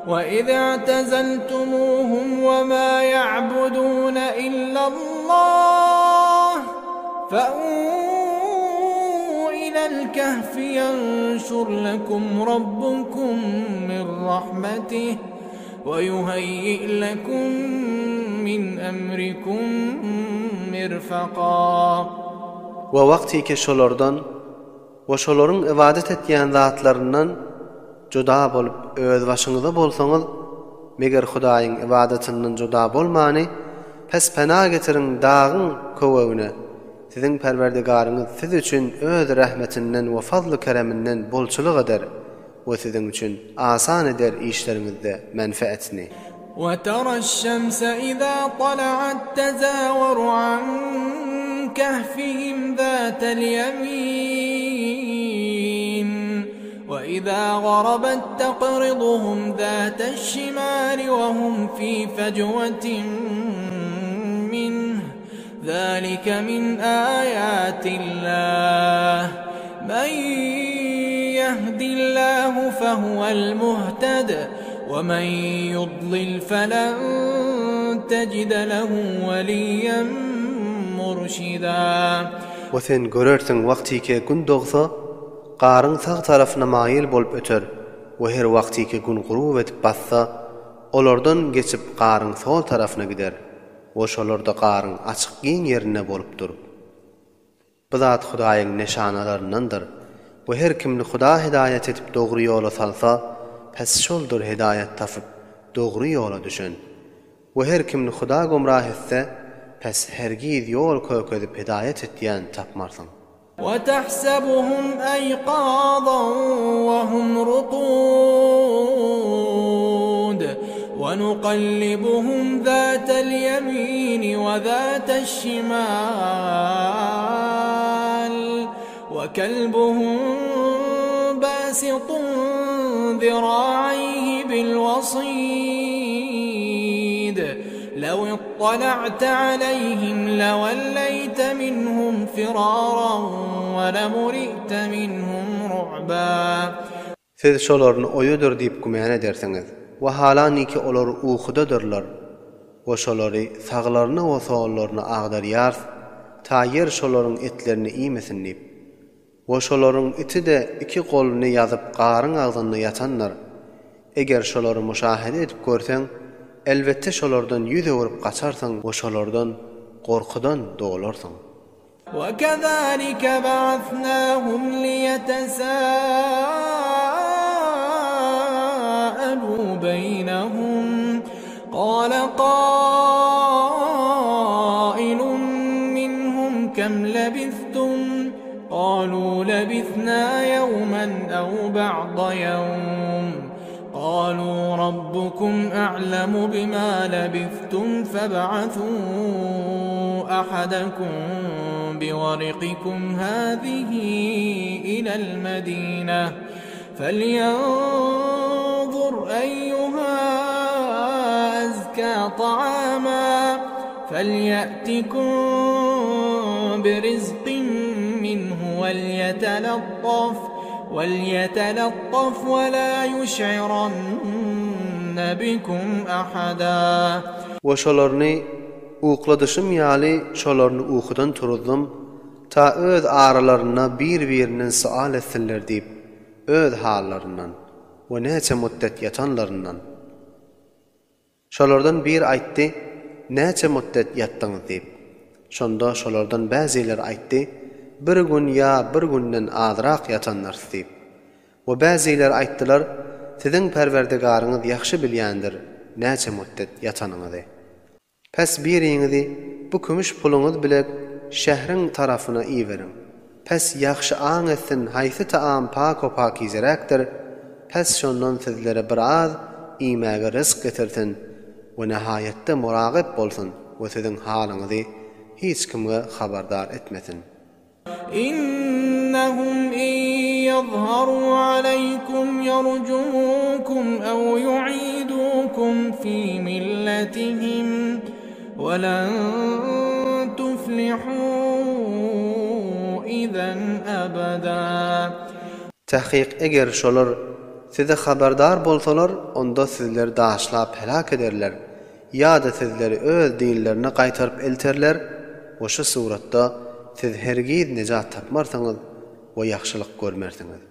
وإذ اعتزلتموهم وما يعبدون إلا الله فأووا إلى الكهف ينشر لكم ربكم من رحمته ويهيئ لكم من أمركم مرفقا. ووقتی که şolardan ve şoların ibadet etýän zatlarından juda bolup öz başyňyzda bolsaňyz, meger Hudaýyň ibadetinden juda bolmany, pes pena getirin dağın köwegine. Siziň Perwerdigaryňyz siz üçin öz rahmetinden we fazly kereminden bolçuluk eder we siziň üçin asan eder işleriňizde menfaatini. وترى الشمس إذا طلعت تزاور عن كهفهم ذات اليمين وإذا غربت تقرضهم ذات الشمال وهم في فجوة منه ذلك من آيات الله من يهد الله فهو المهتد ومن يضلل فلن تجد له وليا مرشدا. وثن görersiň wagty ki gün dogsa garyň sağ tarafyna maýyl bolup öter we her wagty ki gün gurup etip bassa olardan geçip garyň sol tarafyna gider we şolarda garyň açyk giň ýerine bolup durup. Bu zat Hudaýyň neşanalaryndandyr we her kimni Huda hidaýet etip dogry ýola salsa pes şoldur hidaýet tapyp dogry ýola düşen we her kimni Huda gumrah etse pes hergiz ýol kökedip hidaýet etýän tapmarsyň. وتحسبهم أيقاظا وهم رقود ونقلبهم ذات اليمين وذات الشمال وكلبهم باسط ذراعيه بالوصيد لو اطلعت عليهم لوليت منهم فرارا ولملئت منهم رعبا. Siz şolaryny oýudur diýip güman edersiňiz we halaniki olar uýhudadyrlar we şolary saglaryny we sowallaryny agdarýar ta yer şolaryň etlerini iýmesin diýip we şolaryň iti de iki goluny ýazyp garyň agzynda ýatanlar. Eger şolary müşahede edip görseň elbette şolardan ýüze vurup gaçarsaň we şolardan gorkudan dolarsaň. وَكَذَلِكَ بَعَثْنَاهُمْ لِيَتَسَاءَلُوا بَيْنَهُمْ قَالَ قَائِلٌ مِّنْهُمْ كَمْ لَبِثْتُمْ قَالُوا لَبِثْنَا يَوْمًا أَوْ بَعْضَ يَوْمٍ قالوا ربكم أعلم بما لبثتم فابعثوا أحدكم بورقكم هذه إلى المدينة فلينظر أيها أزكى طعاما فليأتكم برزق منه وليتلطف ولا يشعرن بكم أحدا. وشolarny ukladyşym ýaly şolarny uykudan turuldum ta öz aralaryna bir-biriniň sual etsinler diýip öz hallaryndan we näçe muddet ýatanlaryndan. Şolardan bir aýtdy, näçe muddet ýatdyňyz diýip. Şonda şolardan bäziler aýtdy, bir gün ya bir günden azrak yatanlar diýip. We bäziler aýtdylar, siziň Perwerdigaryňyz ýaxşy bilýändir näçe muddet yatanyňyzy. Pes biriňizi bu kümüş puluňyz bilen şähriň tarapyna iýerin. Pes ýaxşy aň etsin haýsy taam pak we pakizerekdir. Pes şondan sizlere biraz iýmäge rızk getirsin we nähaýetde muragip bolsun we siziň halyňyzy hiç kimge habardar etmesin. إنهم إن يظهروا عليكم يرجموكم أو يعيدوكم في ملتهم ولن تفلحوا إذا أبدا. Tahqiq eger şolar size haberdar bolsalar, onda sizleri daşlap helak ederler. Ya da sizleri öz dinlerine qaytarıp elterler. Oşa suratda siz hergiz necat tapmarsaňyz we ýagşylyk görmersiňiz.